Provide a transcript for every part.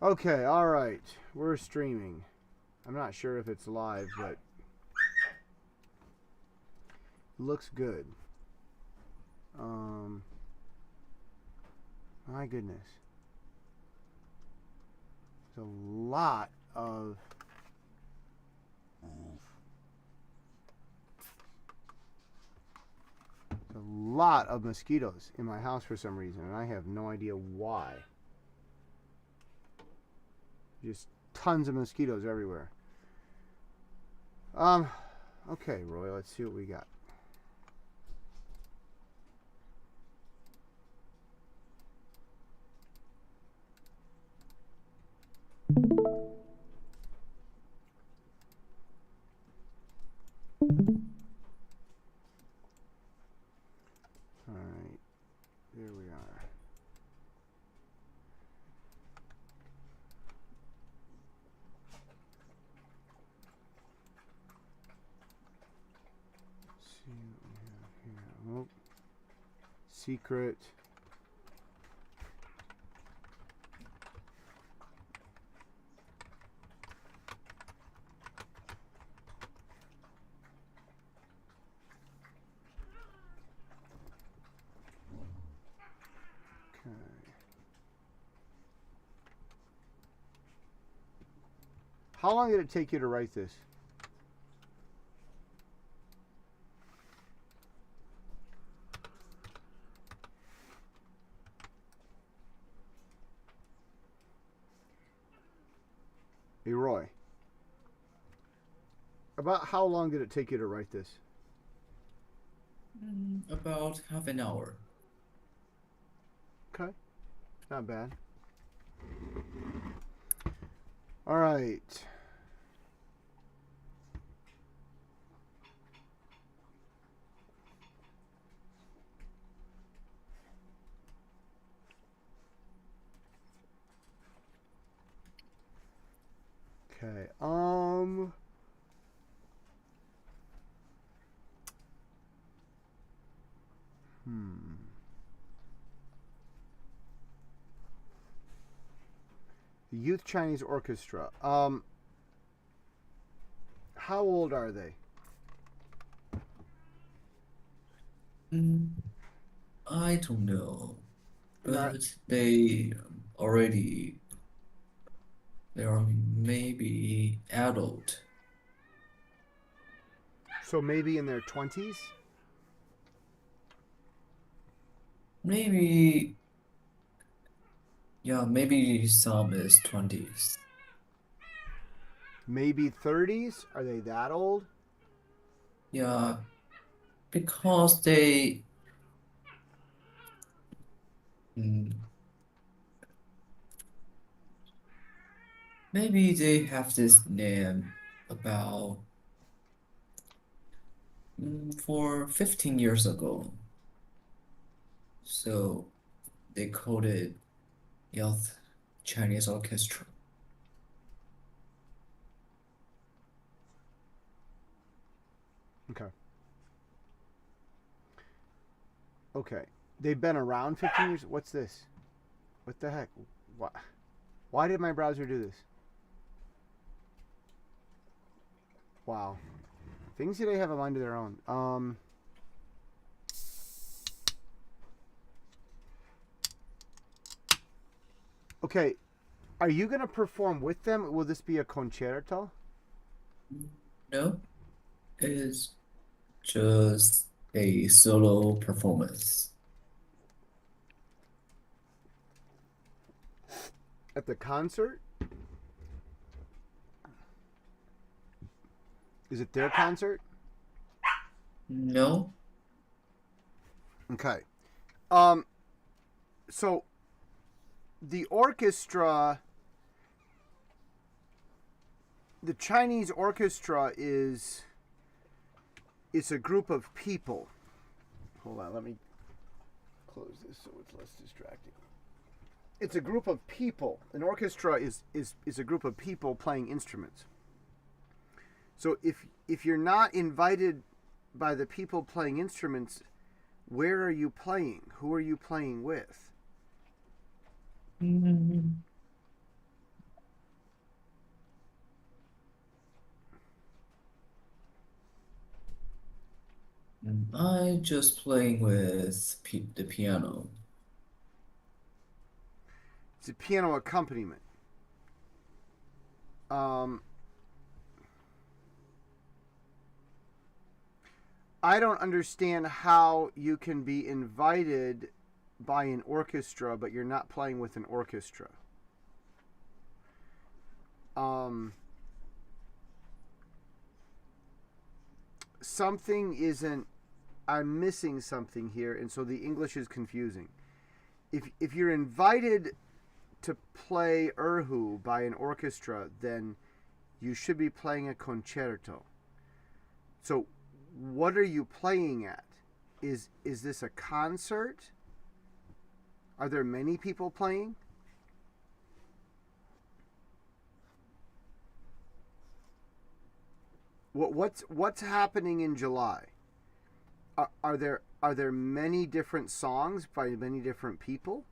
Okay, all right. We're streaming. I'm not sure if it's live, but it looks good. Um, my goodness. There's a lot of mosquitoes in my house for some reason, and I have no idea why. Just tons of mosquitoes everywhere. Um, okay, Roy, let's see what we got. All right, there we are. Let's see what we have here. Oh, secret. Okay. How long did it take you to write this? Hey, Roy. About how long did it take you to write this? About half an hour. Okay, not bad. All right. Okay. Hmm. The Youth Chinese Orchestra. How old are they? Mm, I don't know, And are but already they are maybe adult. so maybe in their 20s? Maybe, yeah, maybe some is 20s. Maybe 30s? Are they that old? Yeah, because mm, maybe they have this name about for 15 years ago. So they called it Youth Chinese Orchestra. Okay. Okay. They've been around 15 years? What's this? What the heck? Why, why did my browser do this? Wow. Things today have a mind of their own. Okay. Are you going to perform with them? Will this be a concerto? No, it's just a solo performance. At the concert? Is it their concert? No, Okay. Um, so the orchestra, the Chinese orchestra is it's a group of people. Hold on, let me close this so it's less distracting. It's a group of people. An orchestra is a group of people playing instruments. So if you're not invited by the people playing instruments, where are you playing? Who are you playing with? Mm, I just playing with the piano. It's a piano accompaniment. Um, I don't understand how you can be invited by an orchestra, but you're not playing with an orchestra. Um, Something isn't. I'm missing something here, and so the English is confusing. If you're invited to play Erhu by an orchestra, then you should be playing a concerto. So, what are you playing at? Is this a concert? Are there many people playing? What's happening in July? Are there many different songs by many different people?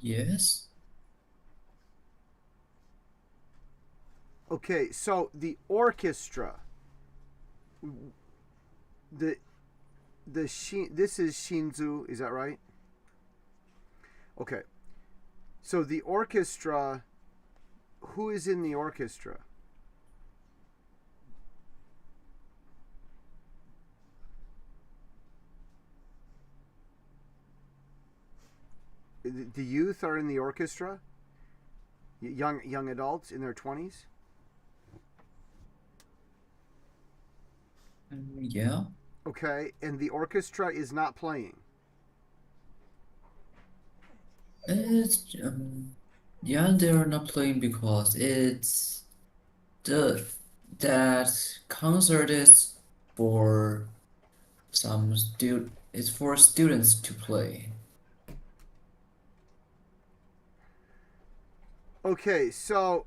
Yes. Okay, so the orchestra, the this is Shinzu, is that right? Okay, so the orchestra, who is in the orchestra? The youth are in the orchestra. Young adults in their 20s. Yeah. Okay, and the orchestra is not playing. It's yeah, they're not playing because the that concert is for it's for students to play. Okay, so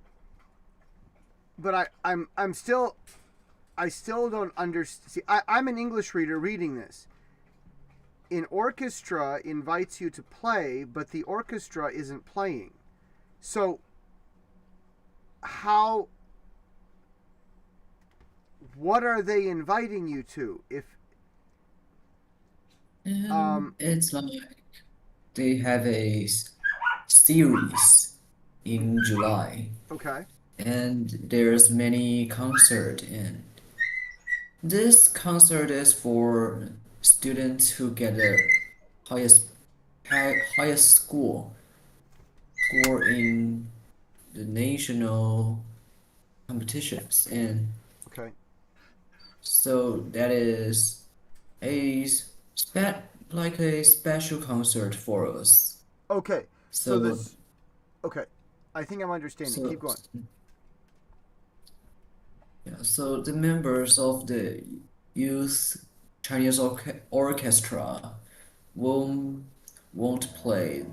but I'm still I still don't understand. See, I'm an English reader reading this. An orchestra invites you to play, but the orchestra isn't playing. So how what are they inviting you to? If It's like they have series in July, okay. and there's many concert, and this concert is for students who get the highest highest score in the national competitions, and Okay. so that is a like a special concert for us. Okay. So So this okay. I think I'm understanding. so Keep going. yeah, so the members of the youth Chinese orchestra won't won't play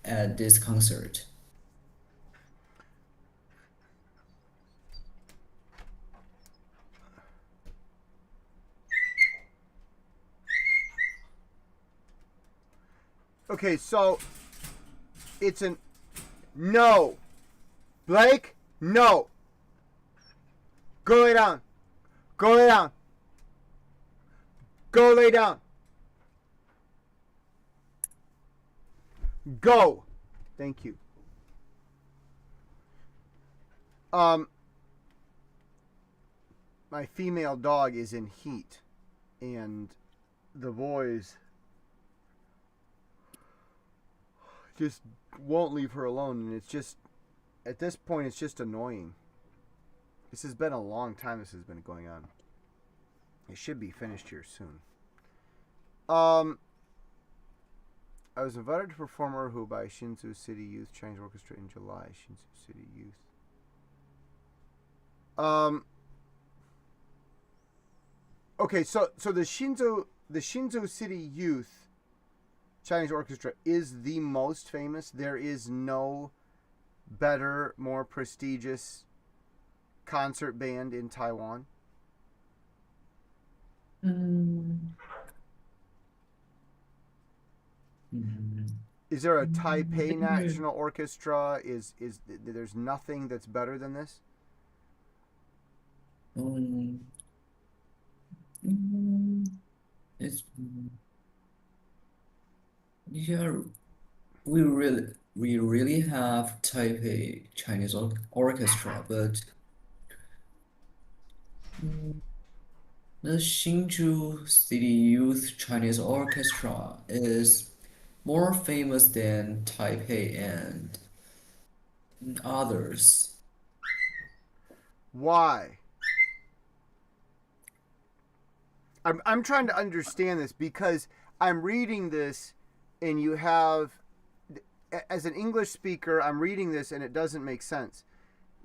at this concert. Okay, so it's an no. Blake, no. Go lay down. Go lay down. Go lay down. Go. Thank you. Um my female dog is in heat and the boys just won't leave her alone, and it's just at this point it's just annoying. This has been a long time this has been going on. It should be finished here soon. I was invited to perform Erhu by Shinzu City Youth Chinese Orchestra in July. Shinzu City Youth. Okay, so the Shinzo City Youth Chinese Orchestra is the most famous. There is no better, more prestigious concert band in Taiwan. Mm. Mm. Is there a Taipei National Orchestra? Is there's nothing that's better than this? Um, Mm, it's yeah. We really have Taipei Chinese Orchestra, but mm, the Hsinchu City Youth Chinese Orchestra is more famous than Taipei and others. Why? I'm trying to understand this because I'm reading this, and you have, as an English speaker, I'm reading this and it doesn't make sense.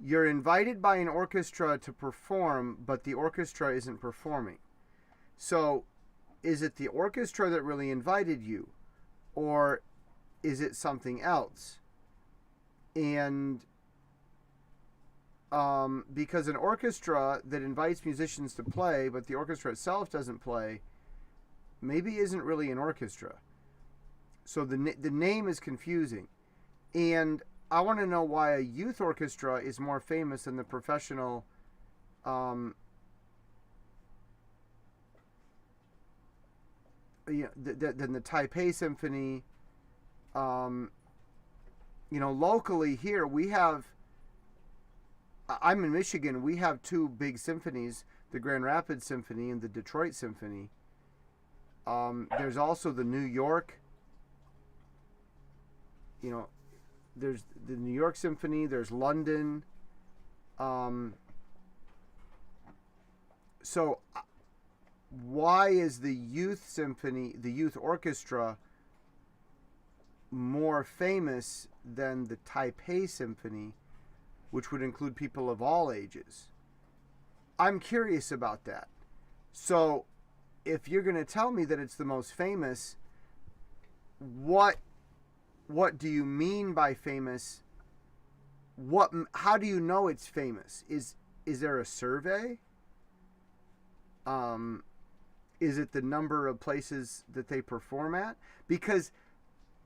You're invited by an orchestra to perform, but the orchestra isn't performing. So, is it the orchestra that really invited you, or is it something else? And because an orchestra that invites musicians to play, but the orchestra itself doesn't play, maybe isn't really an orchestra. So the name is confusing, and I want to know why a youth orchestra is more famous than the professional, um, than the Taipei Symphony. Um, locally here we have. I'm in Michigan. We have two big symphonies: the Grand Rapids Symphony and the Detroit Symphony. There's also the New York. You know, there's the New York Symphony. There's London. Um, so, why is the youth symphony, the youth orchestra, more famous than the Taipei Symphony, which would include people of all ages? I'm curious about that. So, if you're going to tell me that it's the most famous, what do you mean by famous? How do you know it's famous? Is there a survey? Um, is it the number of places that they perform at? Because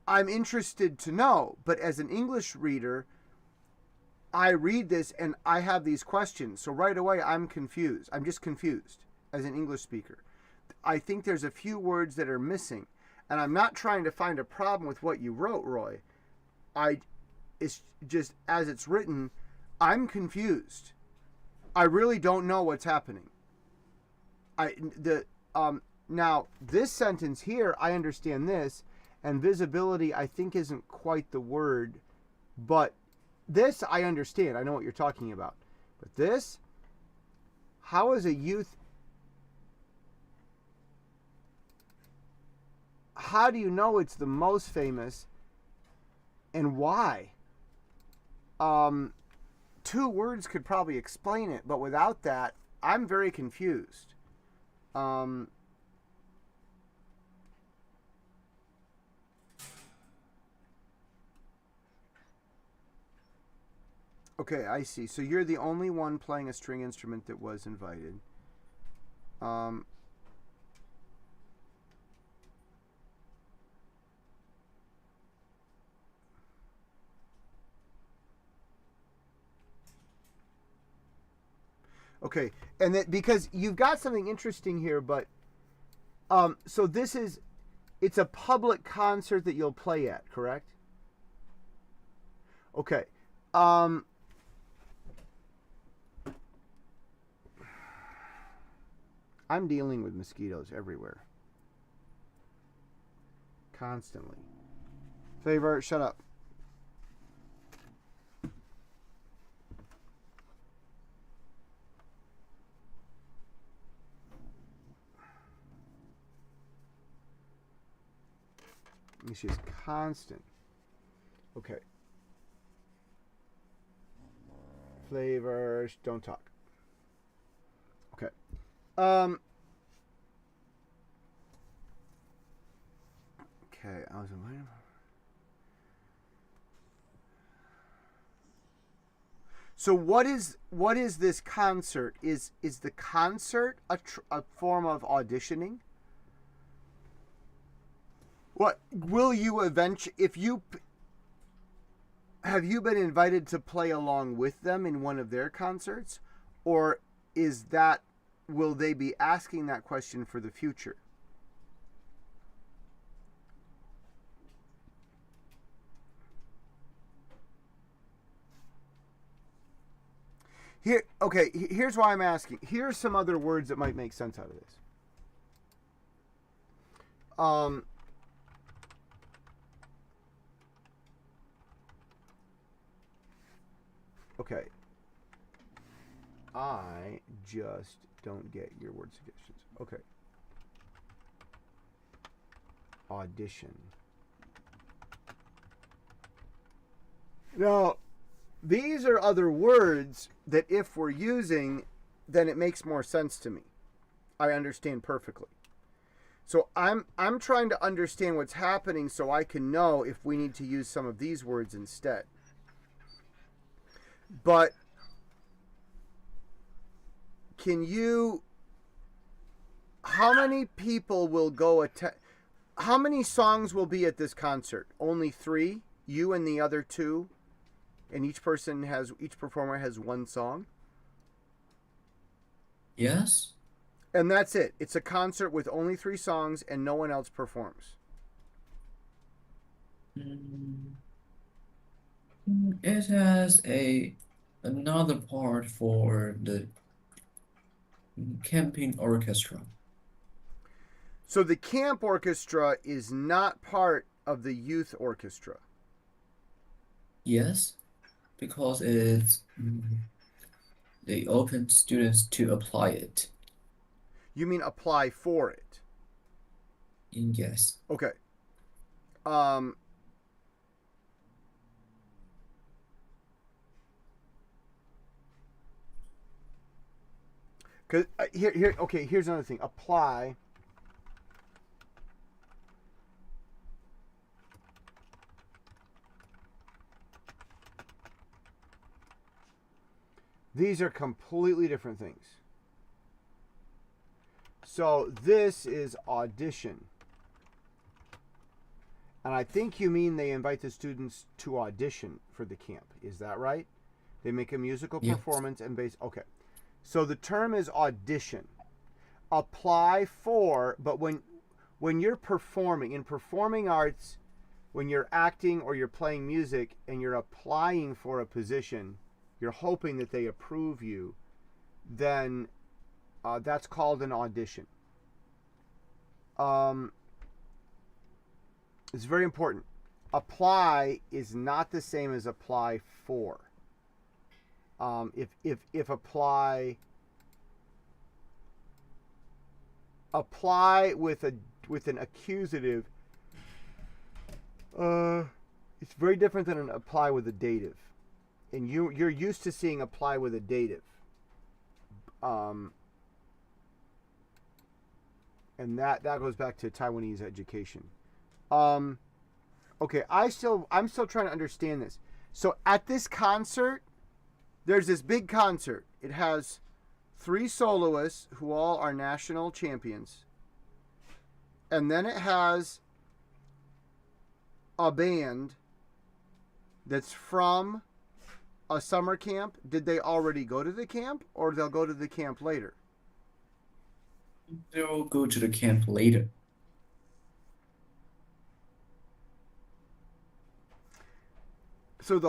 I'm interested to know, but as an English reader, I read this and I have these questions. So right away, I'm confused. I'm just confused as an English speaker. I think there's a few words that are missing. And I'm not trying to find a problem with what you wrote, Roy. It's just as it's written, I'm confused. I really don't know what's happening. Now this sentence here, I understand this, and visibility I think isn't quite the word, but this I understand. I know what you're talking about. But this, how is a youth? How do you know it's the most famous, and why? Two words could probably explain it, but without that, I'm very confused. Um, okay, I see. So you're the only one playing a string instrument that was invited. Um, okay, and that because you've got something interesting here, but so it's a public concert that you'll play at, correct? Okay. Um, I'm dealing with mosquitoes everywhere. Constantly. Favor, shut up. It's just constant. Okay. Flavors, don't talk. Okay. Okay, I was invited. So what is this concert? Is the concert a form of auditioning? What will you eventually, if you have you been invited to play along with them in one of their concerts, or is that will they be asking that question for the future? Here's why I'm asking. Here's some other words that might make sense out of this. Okay. I just don't get your word suggestions. Okay. Audition. Now, these are other words that if we're using, then it makes more sense to me. I understand perfectly. So I'm trying to understand what's happening so I can know if we need to use some of these words instead. But how many people will go attend? How many songs will be at this concert? Only 3? You and the other 2? And each performer has 1 song? Yes. And that's it. It's a concert with only 3 songs and no one else performs. It has another part for the camping orchestra. So the camp orchestra is not part of the youth orchestra. Yes, because they open students to apply it. You mean apply for it? Yes. Okay. Cause here's another thing. Apply. These are completely different things. So this is audition. And I think you mean they invite the students to audition for the camp. Is that right? They make a musical Yes. performance and okay. So the term is audition. Apply for, but when you're performing, in performing arts, when you're acting or you're playing music and you're applying for a position, you're hoping that they approve you, then that's called an audition. It's very important. Apply is not the same as apply for. If apply with an accusative, it's very different than an apply with a dative. And you're used to seeing apply with a dative. And that goes back to Taiwanese education. Okay, I'm still trying to understand this. So at this concert, there's this big concert. It has 3 soloists who all are national champions. And then it has a band that's from a summer camp. Did they already go to the camp, or they'll go to the camp later? They'll go to the camp later. So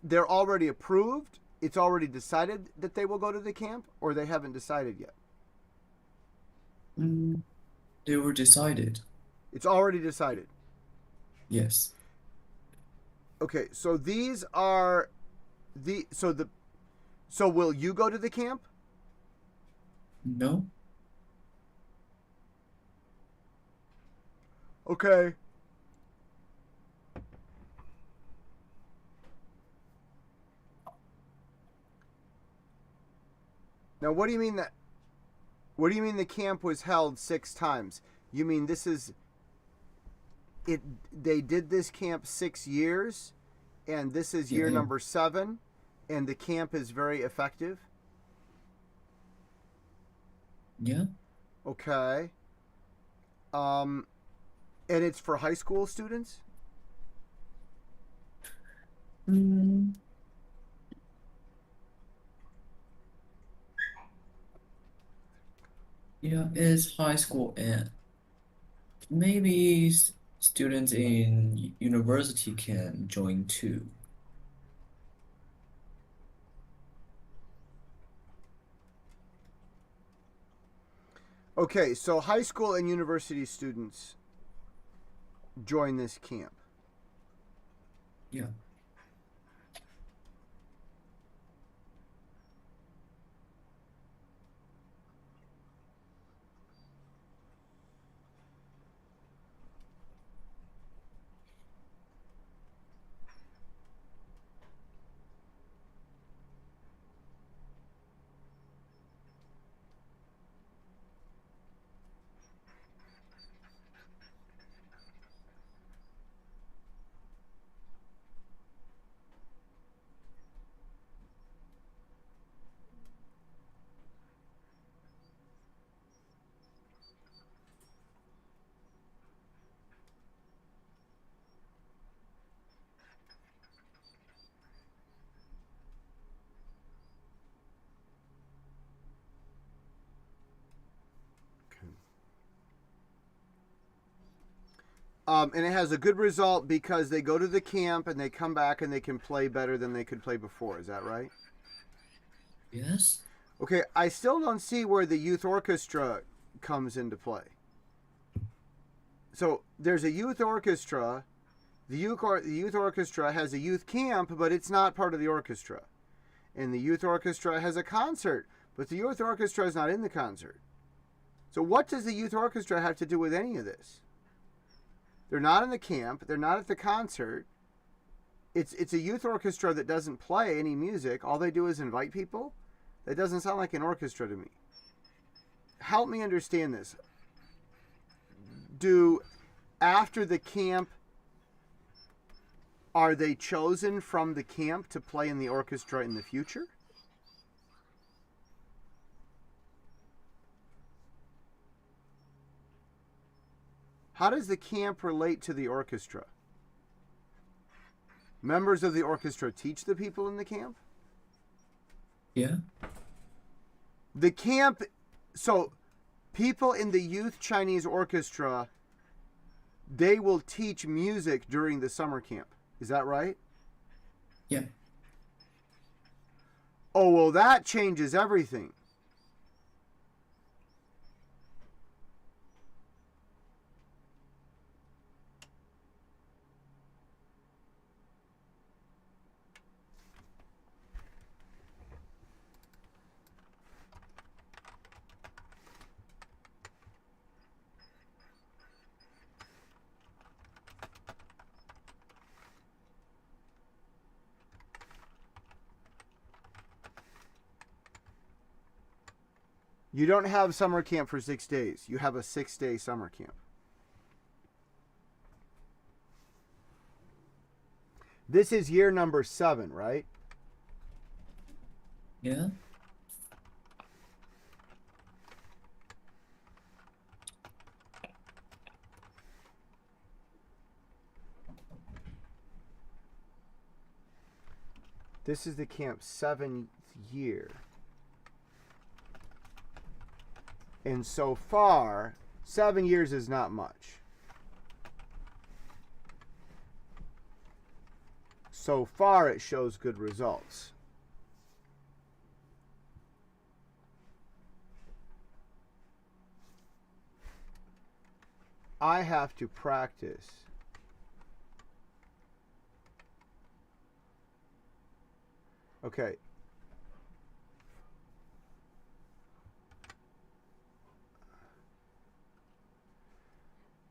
they're already approved? It's already decided that they will go to the camp, or they haven't decided yet? They were decided. It's already decided. Yes. Okay, so these are so will you go to the camp? No. Okay. Now, what do you mean the camp was held 6 times? You mean this is it? They did this camp 6 years, and this is year Yeah. number 7, and the camp is very effective. Yeah. Okay. And it's for high school students? Yeah, it's high school and maybe students in university can join too. Okay, so high school and university students join this camp. Yeah. And it has a good result because they go to the camp and they come back and they can play better than they could play before. Is that right? Yes? Okay, I still don't see where the youth orchestra comes into play. So there's a youth orchestra. The youth orchestra has a youth camp, but it's not part of the orchestra. And the youth orchestra has a concert, but the youth orchestra is not in the concert. So what does the youth orchestra have to do with any of this? They're not in the camp. They're not at the concert. It's a youth orchestra that doesn't play any music. All they do is invite people. That doesn't sound like an orchestra to me. Help me understand this. Do after the camp are they chosen from the camp to play in the orchestra in the future? How does the camp relate to the orchestra? Members of the orchestra teach the people in the camp? Yeah. The camp, so people in the youth Chinese orchestra, they will teach music during the summer camp. Is that right? Yeah. Oh, well, that changes everything. You don't have summer camp for 6 days. You have a 6-day summer camp. This is year number 7, right? Yeah. This is the camp's 7th year. And so far, 7 years is not much. So far, it shows good results. I have to practice. Okay.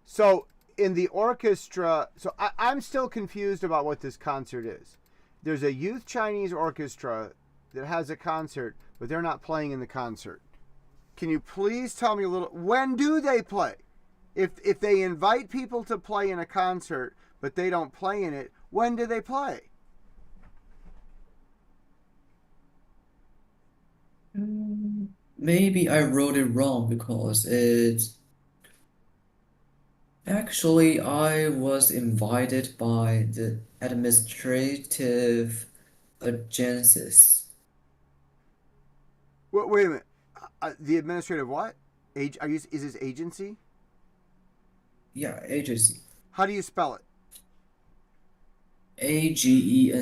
So in the orchestra, so I'm still confused about what this concert is. There's a youth Chinese orchestra that has a concert, but they're not playing in the concert. Can you please tell me a little? When do they play? If they invite people to play in a concert, but they don't play in it, when do they play? Maybe I wrote it wrong because it's actually I was invited by the administrative agencies. Wait a minute. The administrative what? Is this agency? Yeah, agency. How do you spell it? Agency.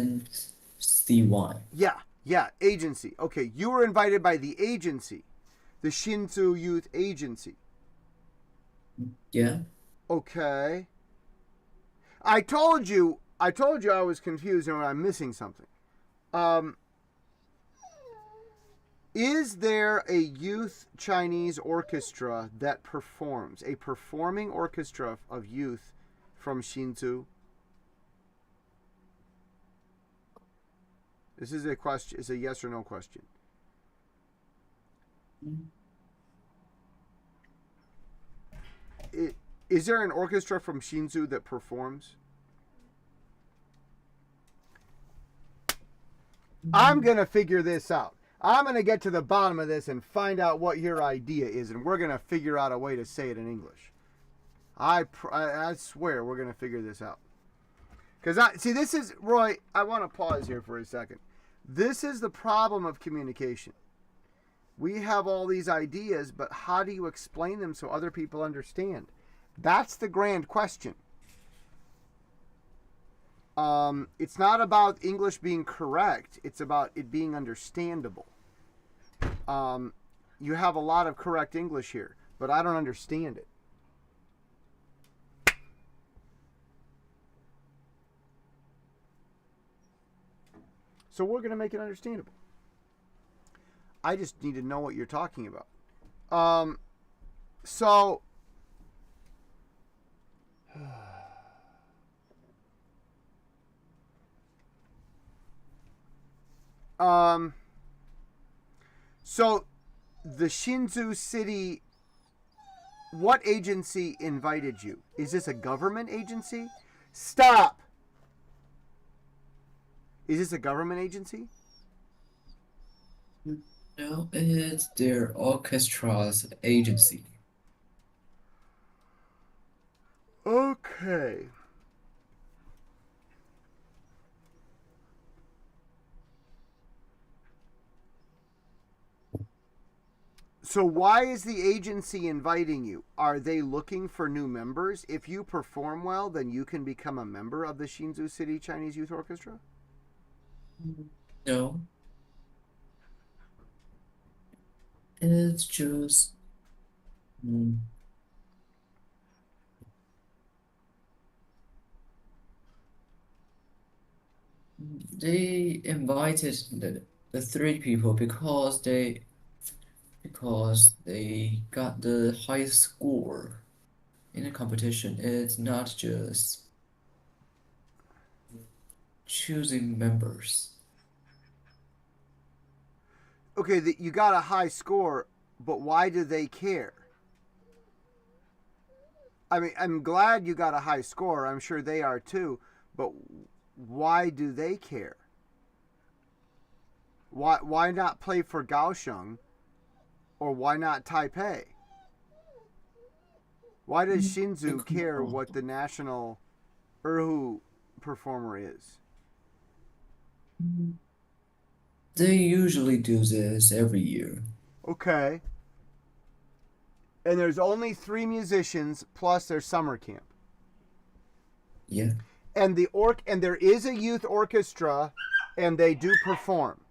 Yeah, yeah, agency. Okay, you were invited by the agency, the Shinzu Youth Agency. Yeah. Okay. I told you I was confused and I'm missing something. Um, is there a youth Chinese orchestra that performs, a performing orchestra of youth from Shinzu? This is a question. It's a yes or no question. Is there an orchestra from Shinzu that performs? I'm going to figure this out. I'm going to get to the bottom of this and find out what your idea is, and we're going to figure out a way to say it in English. I swear we're going to figure this out. Because this is, Roy, I want to pause here for a second. This is the problem of communication. We have all these ideas, but how do you explain them so other people understand? That's the grand question. It's not about English being correct. It's about it being understandable. You have a lot of correct English here, but I don't understand it. So we're going to make it understandable. I just need to know what you're talking about. So so the Shinzu City, what agency invited you? Is this a government agency? Stop. Is this a government agency? No, it's their orchestra's agency. Okay. So why is the agency inviting you? Are they looking for new members? If you perform well, then you can become a member of the Shinzu City Chinese Youth Orchestra? No, it's just mm, they invited the three people because they got the highest score in the competition. It's not just choosing members. Okay, you got a high score, but why do they care? I mean, I'm glad you got a high score. I'm sure they are too. But why do they care? Why not play for Kaohsiung, or why not Taipei? Why does Shinzu care what the national Erhu performer is? They usually do this every year. Okay. And there's only 3 musicians plus their summer camp. Yeah. And there is a youth orchestra and they do perform.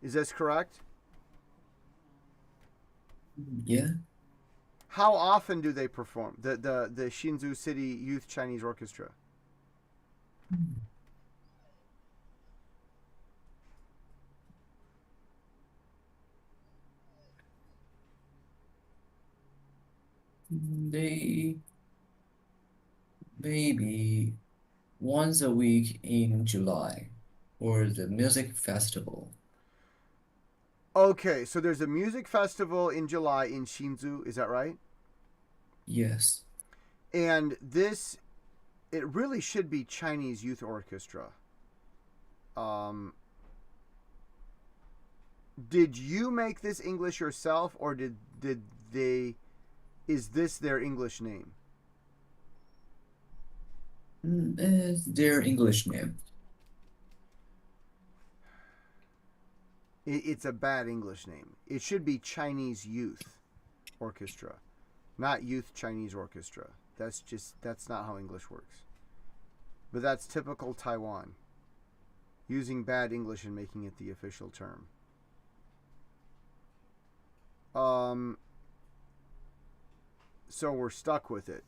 Is this correct? Yeah. How often do they perform? The Shinzu City Youth Chinese Orchestra. They maybe once a week in July or the music festival. Okay, so there's a music festival in July in Shinzu, is that right? Yes. And it really should be Chinese Youth Orchestra. Um, did you make this English yourself, or did they? Is this their English name? It's their English name. It's a bad English name. It should be Chinese Youth. Orchestra, not Youth Chinese Orchestra. That's not how English works. But that's typical Taiwan, using bad English and making it the official term. So we're stuck with it.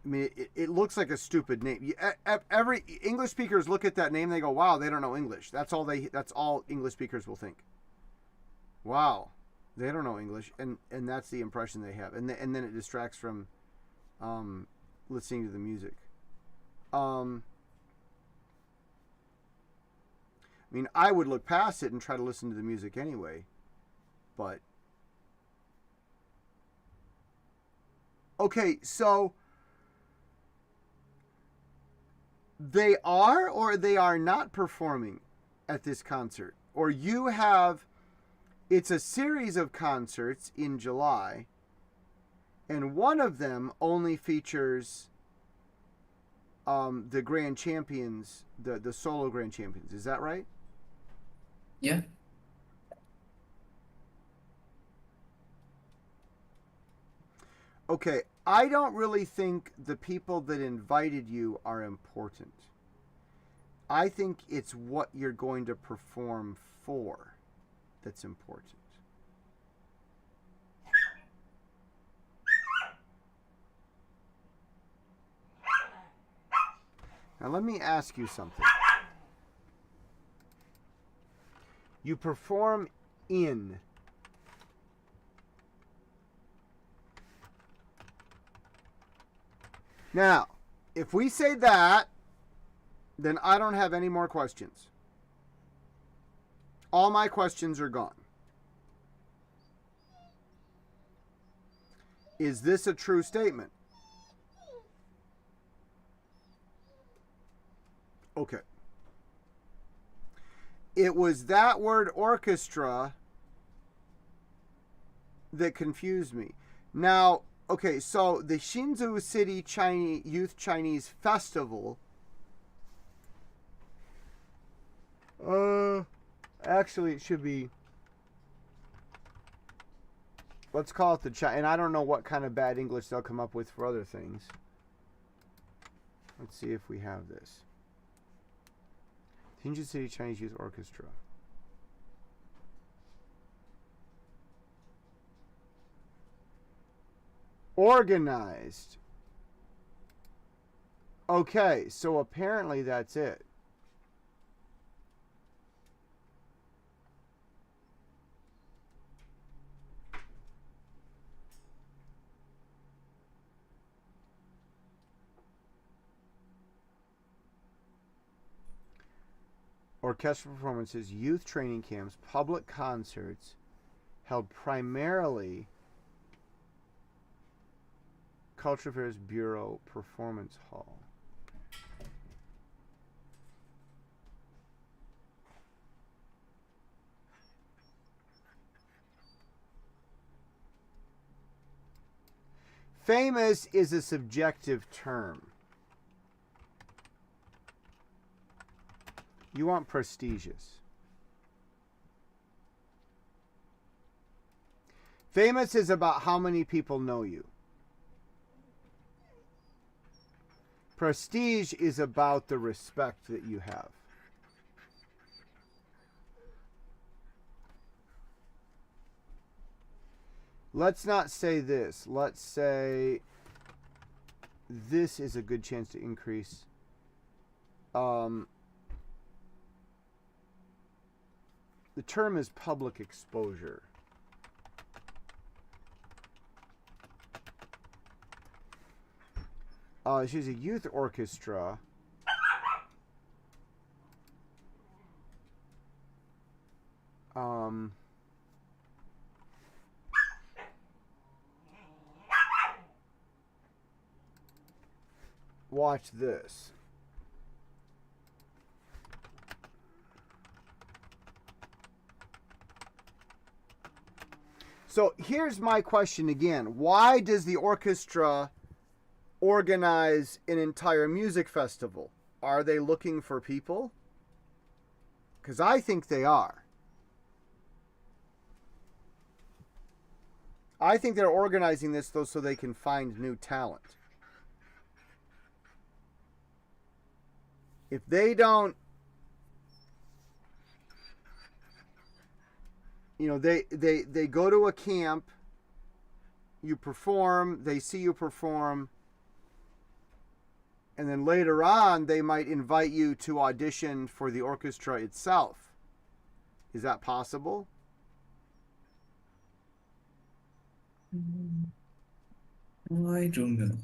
I mean, it looks like a stupid name. Every English speakers look at that name, they go, "Wow, they don't know English." That's all English speakers will think. Wow, they don't know English, and that's the impression they have, and then it distracts from listening to the music. I mean, I would look past it and try to listen to the music anyway, but okay, so they are or they are not performing at this concert, or you have. It's a series of concerts in July, and one of them only features the grand champions, the solo grand champions. Is that right? Yeah. Okay, I don't really think the people that invited you are important. I think it's what you're going to perform for that's important. Now let me ask you something. You perform in. Now, if we say that, then I don't have any more questions. All my questions are gone. Is this a true statement? Okay. It was that word orchestra that confused me. Now, okay, so the Hsinchu City Chinese Youth Chinese Festival. Actually, it should be. Let's call it the and I don't know what kind of bad English they'll come up with for other things. Let's see if we have this. Hsinchu City Chinese Youth Orchestra. Organized. Okay, so apparently that's it. Orchestral performances, youth training camps, public concerts held primarily Culture Affairs Bureau Performance Hall. Famous is a subjective term. You want prestigious. Famous is about how many people know you. Prestige is about the respect that you have. Let's not say this. Let's say this is a good chance to increase. The term is public exposure. She's a youth orchestra. Watch this. So here's my question again. Why does the orchestra organize an entire music festival? Are they looking for people? Because I think they are. I think they're organizing this though so they can find new talent. If they don't, they go to a camp, you perform, they see you perform, and then later on they might invite you to audition for the orchestra itself. Is that possible? I don't know.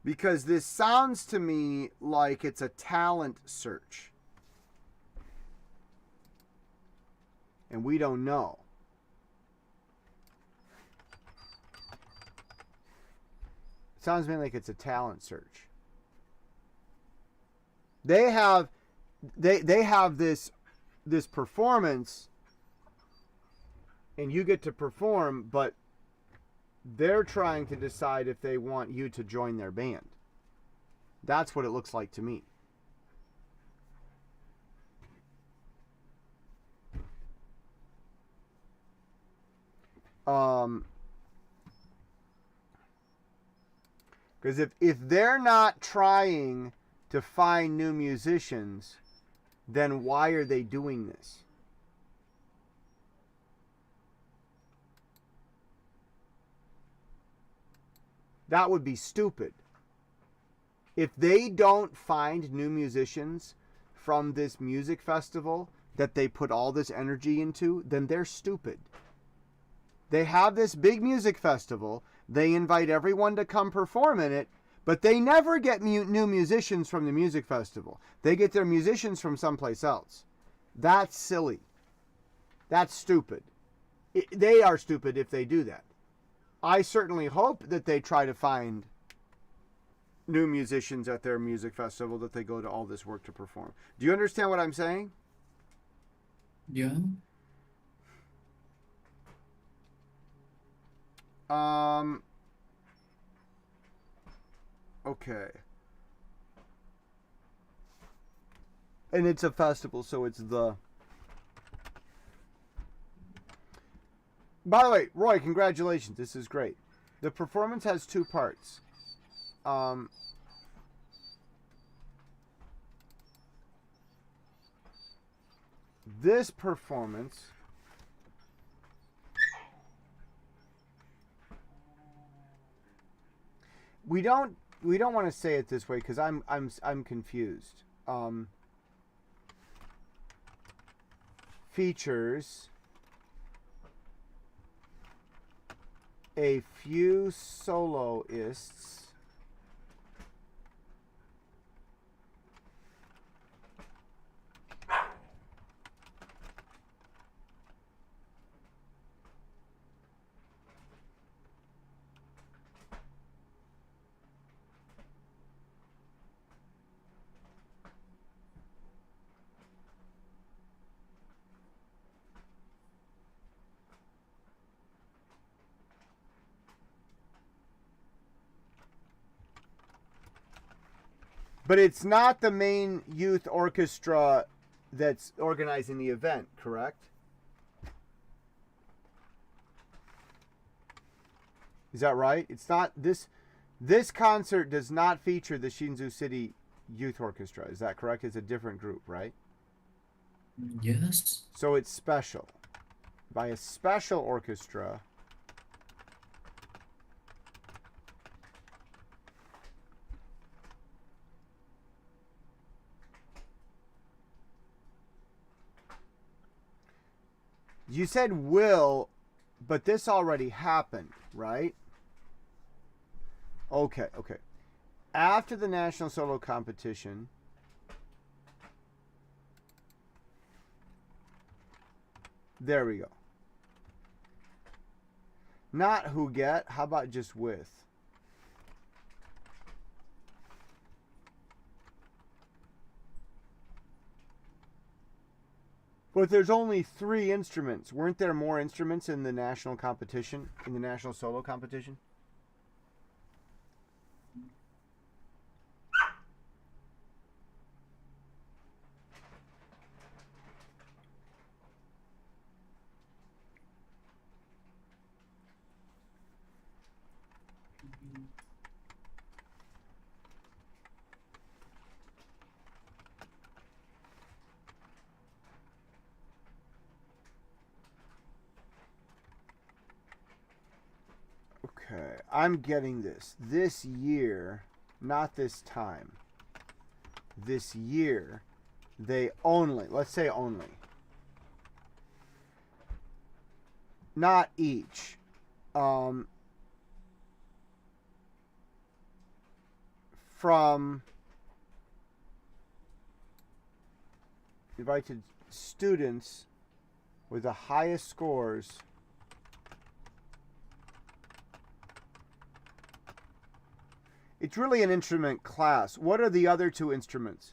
Because this sounds to me like it's a talent search. And we don't know. It sounds to me like it's a talent search. They have this performance, and you get to perform, but they're trying to decide if they want you to join their band. That's what it looks like to me. Because if they're not trying to find new musicians, then why are they doing this? That would be stupid. If they don't find new musicians from this music festival that they put all this energy into, then they're stupid. They have this big music festival. They invite everyone to come perform in it, but they never get new musicians from the music festival. They get their musicians from someplace else. That's silly. That's stupid. They are stupid if they do that. I certainly hope that they try to find new musicians at their music festival, that they go to all this work to perform. Do you understand what I'm saying? Yeah. Okay. And it's a festival, so it's the... By the way, Roy, congratulations. This is great. The performance has two parts. This performance... We don't want to say it this way because I'm confused. Features a few soloists But it's not the main youth orchestra that's organizing the event, correct? Is that right? It's not this concert does not feature the Shinzu City Youth Orchestra. Is that correct? It's a different group, right? Yes. So it's special. By a special orchestra. You said will, but this already happened, right? Okay. After the national solo competition, there we go. Not who get, how about just with? But there's only 3 instruments. Weren't there more instruments in the national competition, in the national solo competition? I'm getting this. This year, not this time. This year, they only, let's say only, not each, from invited students with the highest scores it's really an instrument class. What are the other two instruments?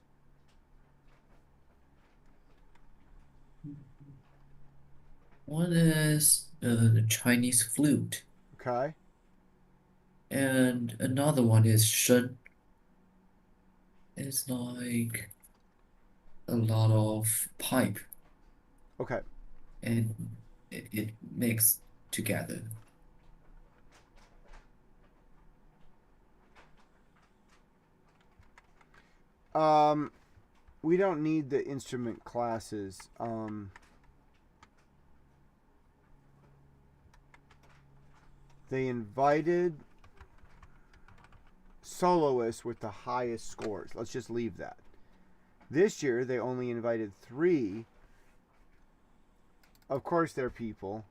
One is the Chinese flute, Okay. and another one is shen. It's like a lot of pipe, Okay. and it mixed together. We don't need the instrument classes. They invited soloists with the highest scores. Let's just leave that. This year, they only invited 3. Of course, they're people.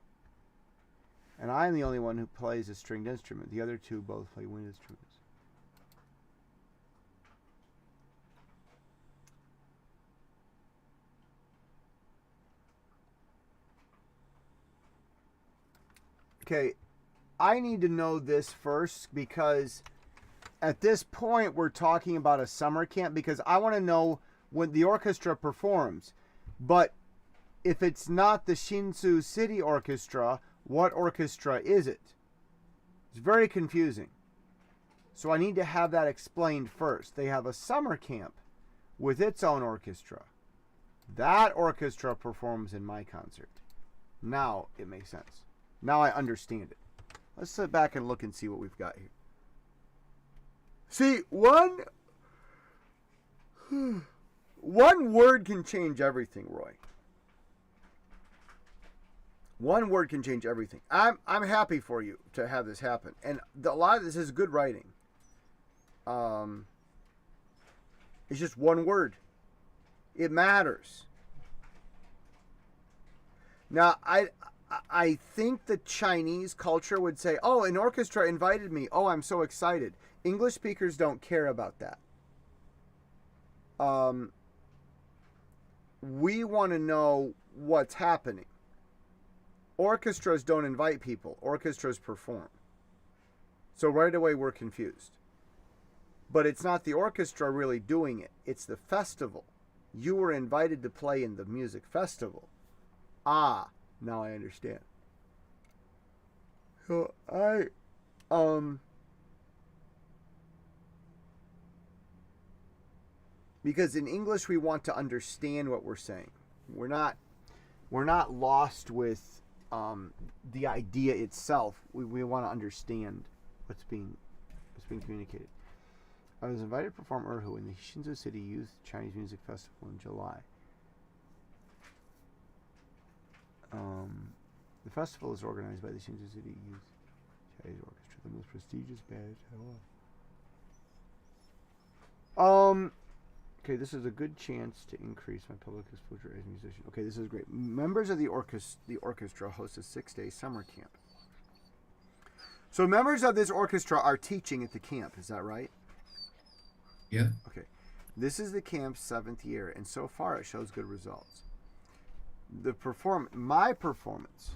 And I'm the only one who plays a stringed instrument. The other 2 both play wind instruments. Okay, I need to know this first because at this point we're talking about a summer camp because I want to know when the orchestra performs. But if it's not the Hsinchu City Orchestra, what orchestra is it? It's very confusing. So I need to have that explained first. They have a summer camp with its own orchestra. That orchestra performs in my concert. Now it makes sense. Now I understand it. Let's sit back and look and see what we've got here. See, one word can change everything, Roy. One word can change everything. I'm happy for you to have this happen. And a lot of this is good writing. It's just one word. It matters. Now, I think the Chinese culture would say, oh, an orchestra invited me. Oh, I'm so excited. English speakers don't care about that. We want to know what's happening. Orchestras don't invite people. Orchestras perform. So right away we're confused. But it's not the orchestra really doing it. It's the festival. You were invited to play in the music festival. Ah, now I understand. So because in English we want to understand what we're saying. We're not lost with the idea itself. We want to understand what's being communicated. I was invited to perform erhu in the Hsinchu City Youth Chinese Music Festival in July. The festival is organized by the Hsinchu City Youth Chinese Orchestra, the most prestigious band. Okay, this is a good chance to increase my public exposure as a musician. Okay, this is great. Members of the orchestra host a 6-day summer camp. So members of this orchestra are teaching at the camp, is that right? Yeah. Okay. This is the camp's 7th year, and so far it shows good results. My performance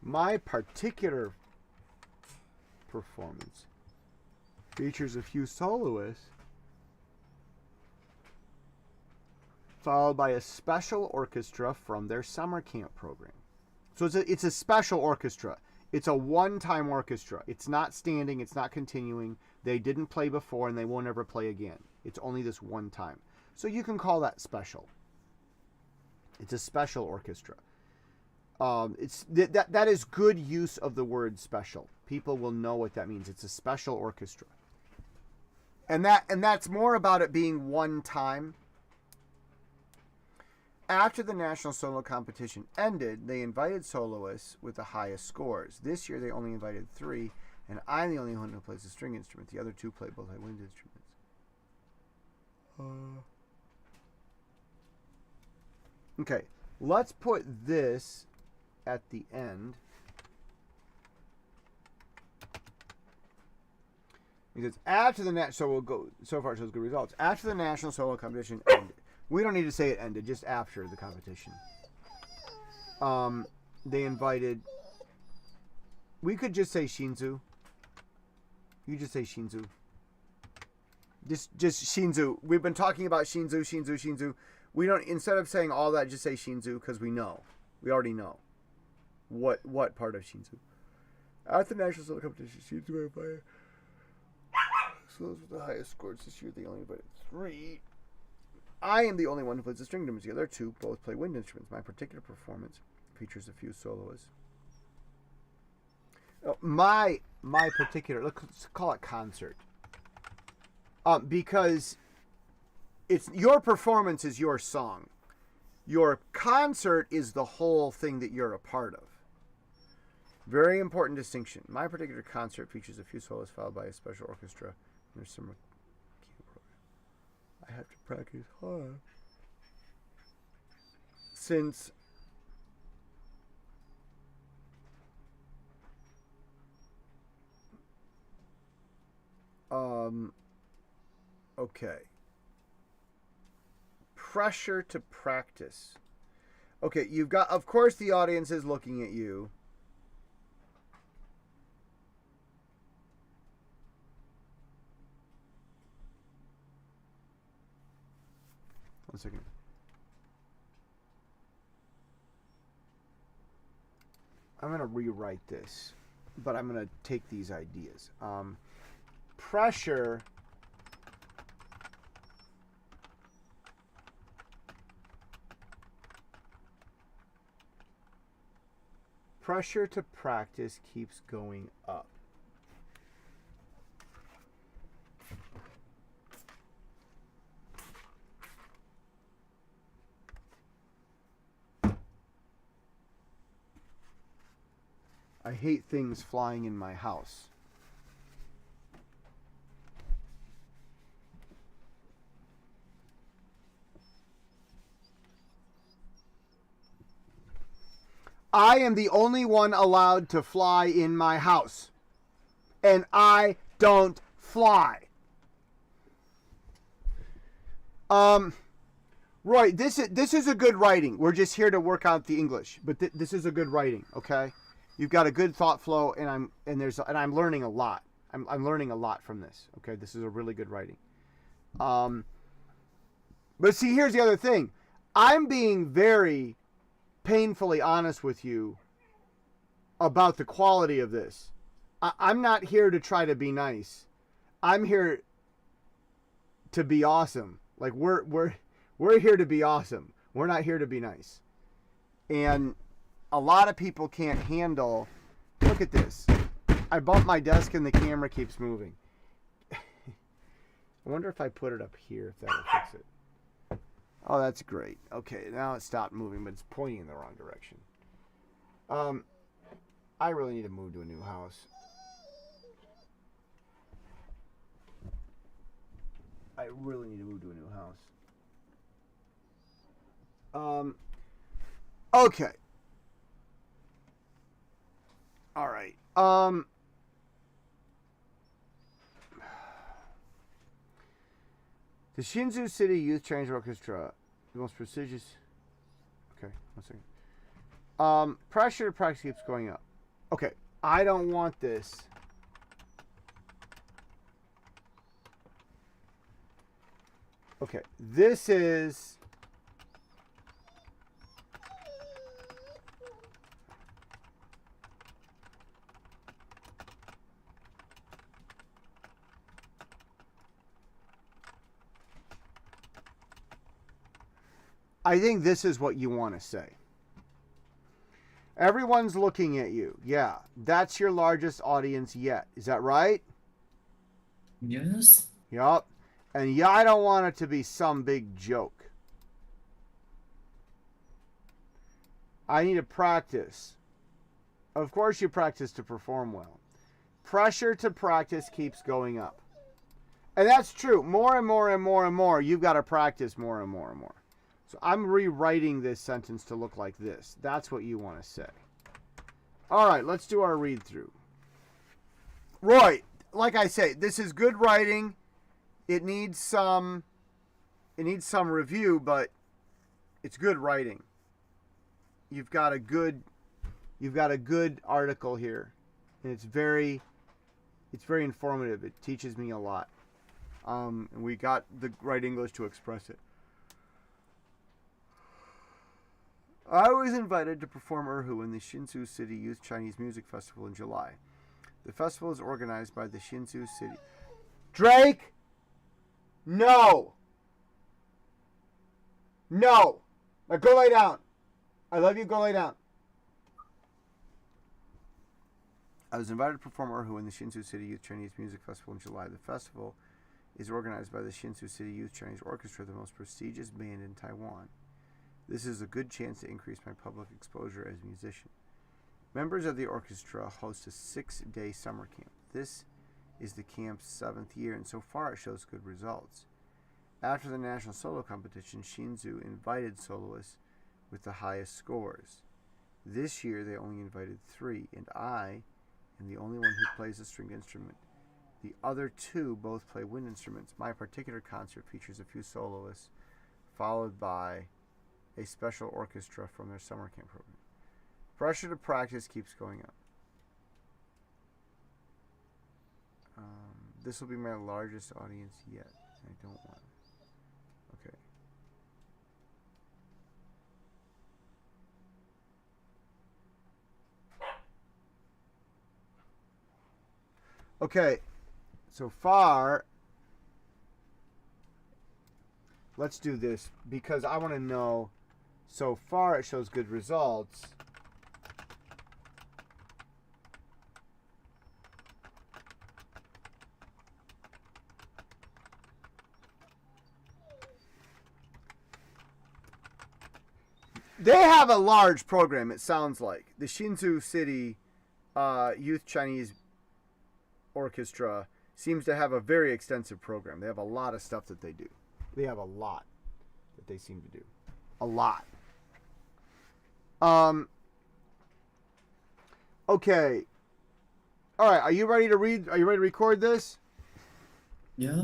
my particular performance features a few soloists followed by a special orchestra from their summer camp program. So it's a special orchestra. It's a one-time orchestra. It's not standing, it's not continuing. They didn't play before and they won't ever play again. It's only this one time. So you can call that special. It's a special orchestra. That is good use of the word special. People will know what that means. It's a special orchestra. And that's more about it being one time. After the national solo competition ended, they invited soloists with the highest scores. This year, they only invited 3, and I'm the only one who plays a string instrument. The other 2 play both wind instruments. Okay, let's put this at the end. Because after the so we'll go so far it shows good results. After the national solo competition ended, we don't need to say it ended, just after the competition. They invited. We could just say Shinzu. You just say Shinzu. Just Shinzu. We've been talking about Shinzu. We don't, instead of saying all that, just say Shinzu because we know. We already know what part of Shinzu. At the national solo competition, Shinzu were invited. So those were the highest scores this year. They only invited 3. I am the only one who plays the string instruments. The other 2 both play wind instruments. My particular performance features a few soloists. My particular, let's call it concert. Because it's your performance is your song. Your concert is the whole thing that you're a part of. Very important distinction. My particular concert features a few soloists followed by a special orchestra. There's some. I have to practice hard. Since okay. Pressure to practice. Okay, you've got, of course the audience is looking at you. One second. I'm going to rewrite this, but I'm going to take these ideas. Pressure to practice keeps going up. I hate things flying in my house. I am the only one allowed to fly in my house. And I don't fly. Roy, this is a good writing. We're just here to work out the English, but this is a good writing, okay? You've got a good thought flow, and I'm learning a lot. I'm learning a lot from this. Okay, this is a really good writing. But see, here's the other thing. I'm being very painfully honest with you about the quality of this. I'm not here to try to be nice. I'm here to be awesome. Like we're here to be awesome. We're not here to be nice. And a lot of people can't handle. Look at this. I bumped my desk and the camera keeps moving. I wonder if I put it up here, if that'll fix it. Oh, that's great. Okay, now it stopped moving, but it's pointing in the wrong direction. I really need to move to a new house. I really need to move to a new house. Okay. All right. The Shinzu City Youth Chinese Orchestra, the most prestigious. Okay, 1 second. Pressure to practice keeps going up. Okay, I don't want this. Okay, this is. I think this is what you want to say. Everyone's looking at you. Yeah, that's your largest audience yet. Is that right? Yes. Yup. And yeah, I don't want it to be some big joke. I need to practice. Of course you practice to perform well. Pressure to practice keeps going up. And that's true. More and more and more and more, you've got to practice more and more and more. So I'm rewriting this sentence to look like this. That's what you want to say. All right, let's do our read through. Roy, like I say, this is good writing. It needs some review, but it's good writing. You've got a good article here, and it's very informative. It teaches me a lot. And we got the right English to express it. I was invited to perform erhu in the Hsinchu City Youth Chinese Music Festival in July. The festival is organized by the Hsinchu City. Drake! No! No! Now go lay down. I love you, go lay down. I was invited to perform erhu in the Hsinchu City Youth Chinese Music Festival in July. The festival is organized by the Hsinchu City Youth Chinese Orchestra, the most prestigious band in Taiwan. This is a good chance to increase my public exposure as a musician. Members of the orchestra host a 6-day summer camp. This is the camp's 7th year, and so far it shows good results. After the national solo competition, Hsinchu invited soloists with the highest scores. This year they only invited 3, and I am the only one who plays a stringed instrument. The other 2 both play wind instruments. My particular concert features a few soloists, followed by a special orchestra from their summer camp program. Pressure to practice keeps going up. This will be my largest audience yet. I don't want it. Okay. Okay. So far, let's do this because I want to know. So far, it shows good results. They have a large program, it sounds like. The Hsinchu City Youth Chinese Orchestra seems to have a very extensive program. They have a lot of stuff that they do. They have a lot that they seem to do. A lot. Okay. All right, are you ready to read? Are you ready to record this? Yeah.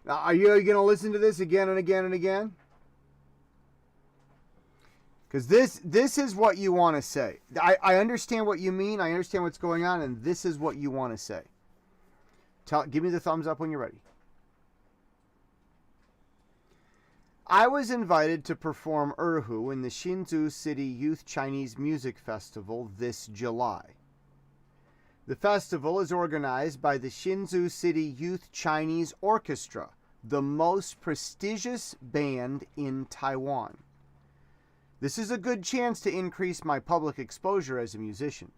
Now, are you going to listen to this again and again and again? Because this is what you want to say. I understand what you mean. I understand what's going on, and this is what you want to say. Give me the thumbs up when you're ready. I was invited to perform erhu in the Hsinchu City Youth Chinese Music Festival this July. The festival is organized by the Hsinchu City Youth Chinese Orchestra, the most prestigious band in Taiwan. This is a good chance to increase my public exposure as a musician.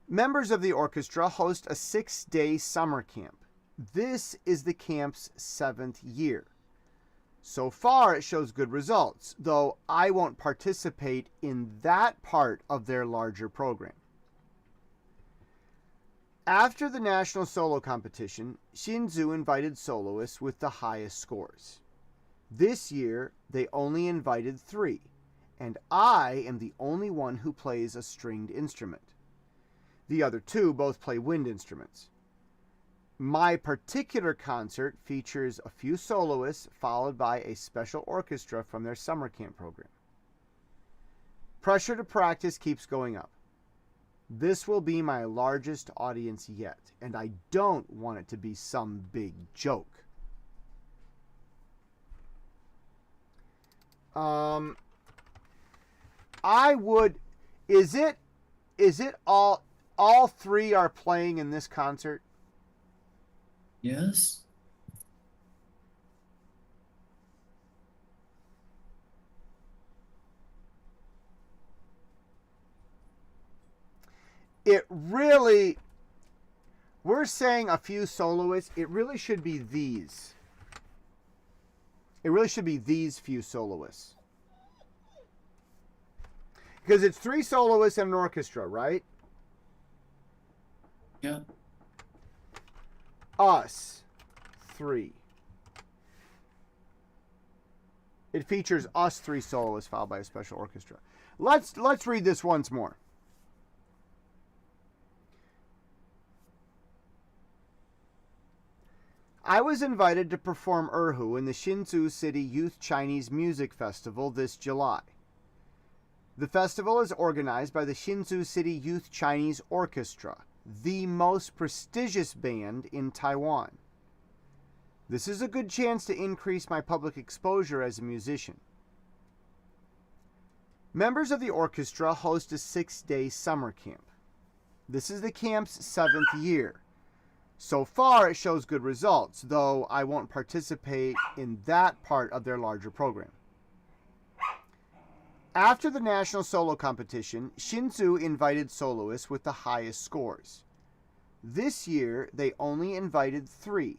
Members of the orchestra host a 6-day summer camp. This is the camp's 7th year. So far, it shows good results, though I won't participate in that part of their larger program. After the national solo competition, Hsinchu invited soloists with the highest scores. This year, they only invited 3, and I am the only one who plays a stringed instrument. The other 2 both play wind instruments. My particular concert features a few soloists followed by a special orchestra from their summer camp program. Pressure to practice keeps going up. This will be my largest audience yet, and I don't want it to be some big joke. I would, is it all 3 are playing in this concert? Yes. It really, we're saying a few soloists. It really should be these. It really should be these few soloists. Because it's 3 soloists and an orchestra, right? Yeah. Us, 3. It features us 3 soloists followed by a special orchestra. Let's read this once more. I was invited to perform erhu in the Hsinchu City Youth Chinese Music Festival this July. The festival is organized by the Hsinchu City Youth Chinese Orchestra, the most prestigious band in Taiwan. This is a good chance to increase my public exposure as a musician. Members of the orchestra host a 6-day summer camp. This is the camp's 7th year. So far, it shows good results, though I won't participate in that part of their larger program. After the national solo competition, Hsinchu invited soloists with the highest scores. This year, they only invited 3,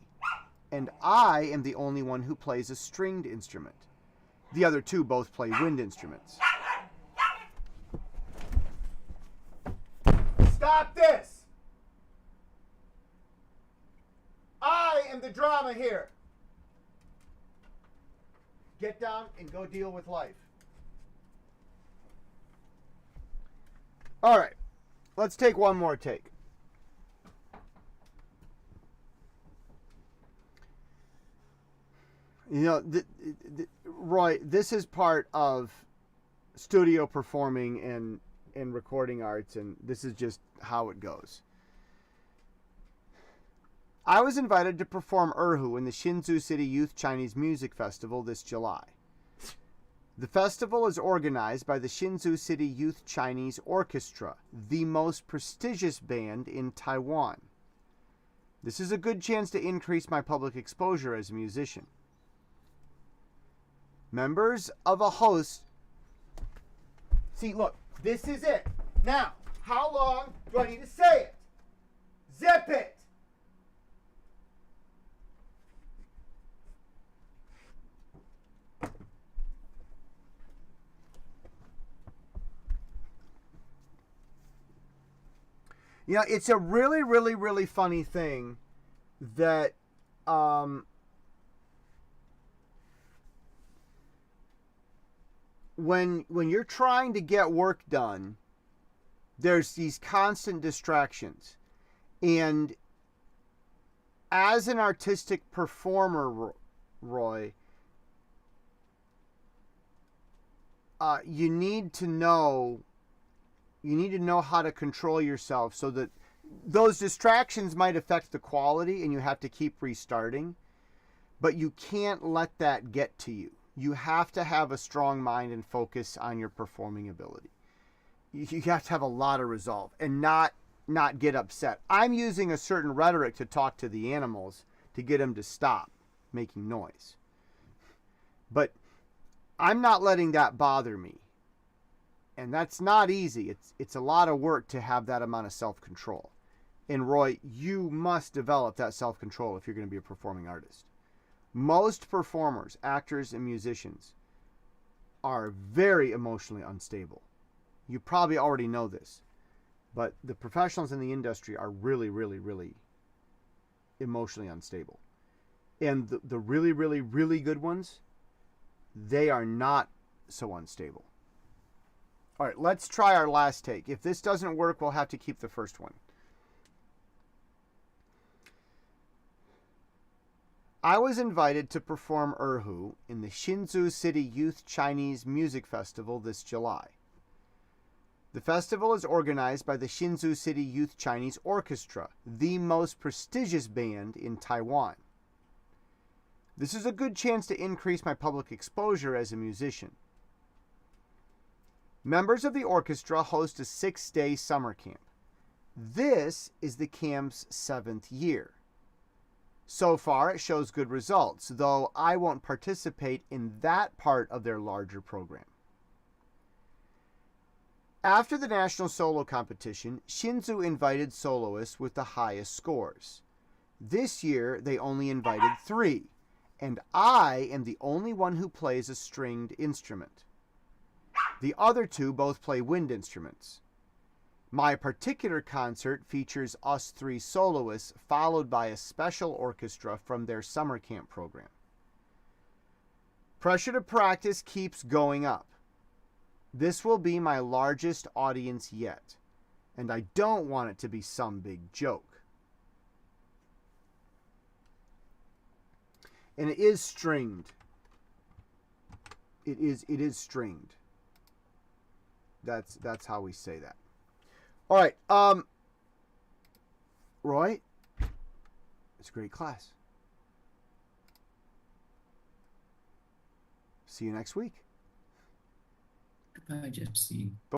and I am the only one who plays a stringed instrument. The other 2 both play wind instruments. Stop this! I am the drama here. Get down and go deal with life. All right, let's take one more take. You know, Roy, this is part of studio performing and recording arts, and this is just how it goes. I was invited to perform erhu in the Hsinchu City Youth Chinese Music Festival this July. The festival is organized by the Hsinchu City Youth Chinese Orchestra, the most prestigious band in Taiwan. This is a good chance to increase my public exposure as a musician. Members of a host... See, look, this is it. Now, how long do I need to say it? Zip it! You know, it's a really, really, really funny thing that when you're trying to get work done, there's these constant distractions. And as an artistic performer, Roy, you need to know how to control yourself so that those distractions might affect the quality and you have to keep restarting, but you can't let that get to you. You have to have a strong mind and focus on your performing ability. You have to have a lot of resolve and not get upset. I'm using a certain rhetoric to talk to the animals to get them to stop making noise. But I'm not letting that bother me. And that's not easy. It's a lot of work to have that amount of self-control. And Roy, you must develop that self-control if you're going to be a performing artist. Most performers, actors, and musicians are very emotionally unstable. You probably already know this. But the professionals in the industry are really, really, really emotionally unstable. And the really, really, really good ones, they are not so unstable. All right, let's try our last take. If this doesn't work, we'll have to keep the first one. I was invited to perform erhu in the Hsinchu City Youth Chinese Music Festival this July. The festival is organized by the Hsinchu City Youth Chinese Orchestra, the most prestigious band in Taiwan. This is a good chance to increase my public exposure as a musician. Members of the orchestra host a 6-day summer camp. This is the camp's 7th year. So far, it shows good results, though I won't participate in that part of their larger program. After the national solo competition, Hsinchu invited soloists with the highest scores. This year, they only invited 3, and I am the only one who plays a stringed instrument. The other two both play wind instruments. My particular concert features us three soloists, followed by a special orchestra from their summer camp program. Pressure to practice keeps going up. This will be my largest audience yet, and I don't want it to be some big joke. And it is stringed. It is stringed. That's how we say that. All right, Roy, it's a great class. See you next week. Goodbye, Gypsy.